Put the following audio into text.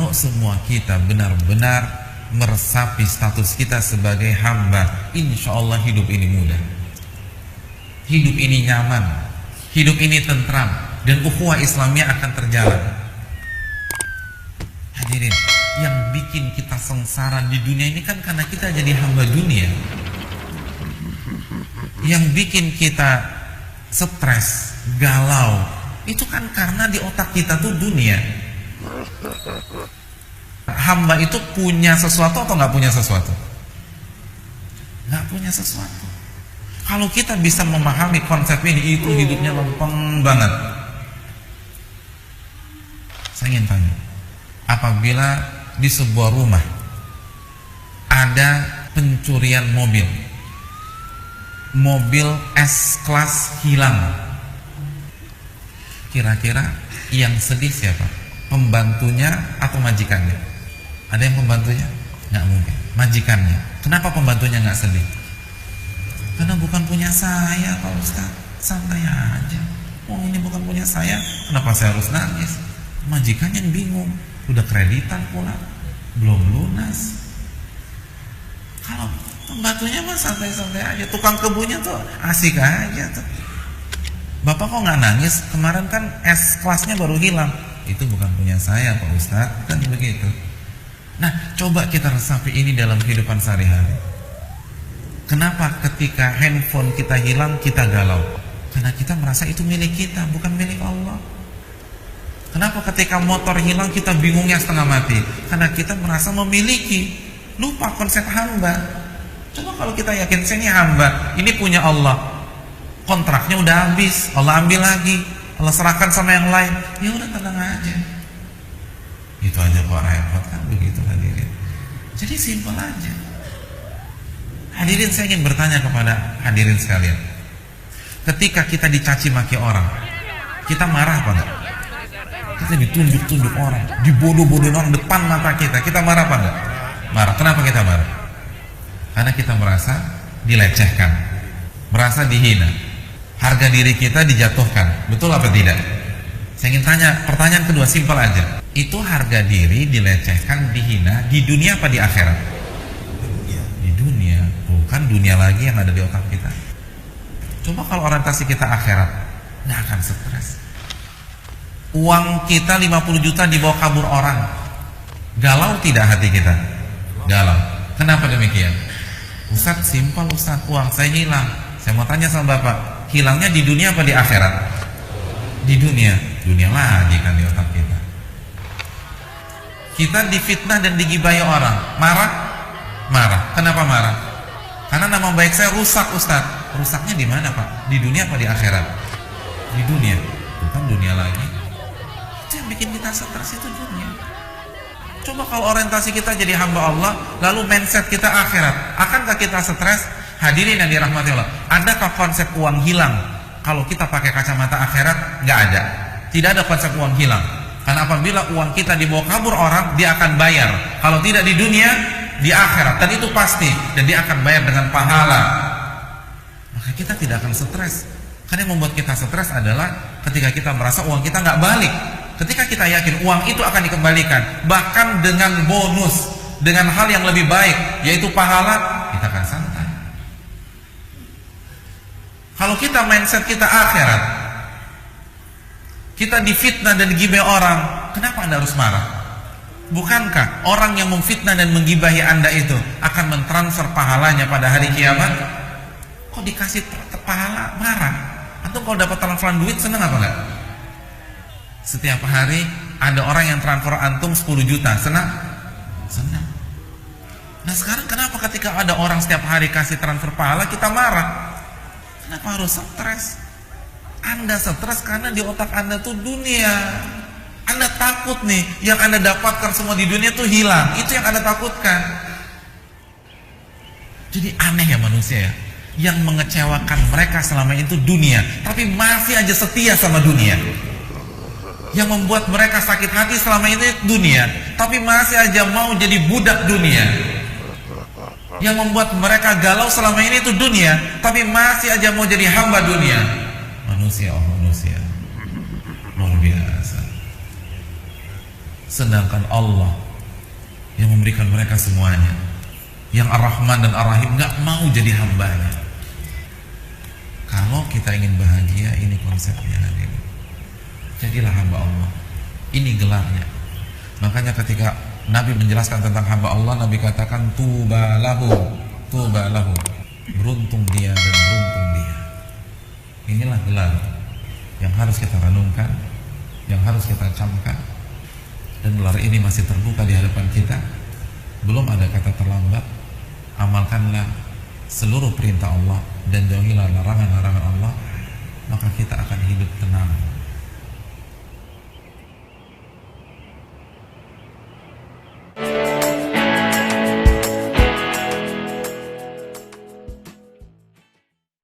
Kalau semua kita benar-benar meresapi status kita sebagai hamba, insya Allah hidup ini mudah, hidup ini nyaman, hidup ini tentram, dan ukhuwah Islamiyah akan terjalan. Hadirin, yang bikin kita sengsara di dunia ini kan karena kita jadi hamba dunia. Yang bikin kita stres, galau, itu kan karena di otak kita tuh dunia. Hamba itu punya sesuatu atau nggak punya sesuatu? Nggak punya sesuatu. Kalau kita bisa memahami konsep ini, itu hidupnya lempeng banget. Saya ingin tanya, apabila di sebuah rumah ada pencurian mobil S-Class hilang, kira-kira yang sedih siapa? Pembantunya atau majikannya? Ada yang pembantunya? Nggak mungkin. Majikannya. Kenapa pembantunya nggak sedih? Karena bukan punya saya, Pak Ustaz. Santai aja. Oh, ini bukan punya saya, kenapa saya harus nangis? Majikannya yang bingung. Udah kreditan pula, belum lunas. Kalau pembantunya mah santai-santai aja. Tukang kebunnya tuh asik aja tuh. Bapak kok nggak nangis? Kemarin kan S-Class-nya baru hilang. Itu bukan punya saya, Pak Ustaz. Kan begitu. Nah, coba kita resapi ini dalam kehidupan sehari-hari. Kenapa ketika handphone kita hilang kita galau? Karena kita merasa itu milik kita, bukan milik Allah. Kenapa ketika motor hilang kita bingungnya setengah mati? Karena kita merasa memiliki, lupa konsep hamba. Coba kalau kita yakin saya ini hamba, ini punya Allah, kontraknya udah habis, Allah ambil lagi, Allah serahkan sama yang lain, ya udah tenang aja. Itu aja kok repot kan, begitu hadirin. Jadi simpel aja. Hadirin, saya ingin bertanya kepada hadirin sekalian, ketika kita dicaci maki orang, kita marah apa enggak? Kita ditunjuk-tunjuk orang, dibodoh-bodohin orang depan mata kita marah apa enggak? Marah. Kenapa kita marah? Karena kita merasa dilecehkan, merasa dihina, harga diri kita dijatuhkan. Betul apa tidak? Saya ingin tanya, pertanyaan kedua simpel aja. Itu harga diri dilecehkan, dihina di dunia apa di akhirat? Di dunia. Bukan dunia lagi yang ada di otak kita. Coba kalau orientasi kita akhirat, nggak akan stres. Uang kita 50 juta dibawa kabur orang, galau tidak hati kita? Galau. Kenapa demikian? Ustaz, simpel Ustaz, uang saya hilang. Saya mau tanya sama Bapak, hilangnya di dunia apa di akhirat? Di dunia. Dunia lagi kan di otak kita. Kita difitnah dan digibahi orang, marah? Marah. Kenapa marah? Karena nama baik saya rusak Ustaz. Rusaknya di mana Pak? Di dunia apa di akhirat? Di dunia. Bukan dunia lagi. Itu yang bikin kita stres, itu dunia. Coba kalau orientasi kita jadi hamba Allah, lalu mindset kita akhirat, akankah kita stres? Hadirin yang dirahmati Allah, adakah konsep uang hilang kalau kita pakai kacamata akhirat? Nggak ada. Tidak ada konsep uang hilang. Karena apabila uang kita dibawa kabur orang, dia akan bayar. Kalau tidak di dunia, di akhirat. Dan itu pasti. Dan dia akan bayar dengan pahala. Maka kita tidak akan stres. Karena yang membuat kita stres adalah ketika kita merasa uang kita nggak balik. Ketika kita yakin uang itu akan dikembalikan, bahkan dengan bonus, dengan hal yang lebih baik, yaitu pahala, kita akan santai. Kalau kita mindset kita akhirat, kita difitnah dan digibahi orang, kenapa Anda harus marah? Bukankah orang yang memfitnah dan menggibahi Anda itu akan mentransfer pahalanya pada hari kiamat? Kok dikasih pahala marah? Atau kalau dapat transferan duit senang apa enggak? Setiap hari ada orang yang transfer antum 10 juta, senang? Senang. Nah sekarang kenapa ketika ada orang setiap hari kasih transfer pahala kita marah? Kenapa harus stres? Anda stres karena di otak Anda tuh dunia. Anda takut nih, yang Anda dapatkan semua di dunia tuh hilang. Itu yang Anda takutkan. Jadi aneh ya manusia ya. Yang mengecewakan mereka selama itu dunia, tapi masih aja setia sama dunia. Yang membuat mereka sakit hati selama ini dunia, tapi masih aja mau jadi budak dunia. Yang membuat mereka galau selama ini itu dunia, tapi masih aja mau jadi hamba dunia. Manusia, oh manusia, luar biasa. sedangkan Allah yang memberikan mereka semuanya, yang Ar-Rahman dan Ar-Rahim, nggak mau jadi hambanya. Kalau kita ingin bahagia, ini konsepnya. Jadilah hamba Allah. Ini gelarnya. Makanya ketika Nabi menjelaskan tentang hamba Allah, Nabi katakan tuba lahu, tuba lahu. Beruntung dia dan beruntung dia. Inilah gelar yang harus kita renungkan, yang harus kita camkan. Dan gelar ini masih terbuka di hadapan kita. Belum ada kata terlambat. Amalkanlah seluruh perintah Allah dan jauhilah larangan-larangan Allah, maka kita akan hidup tenang.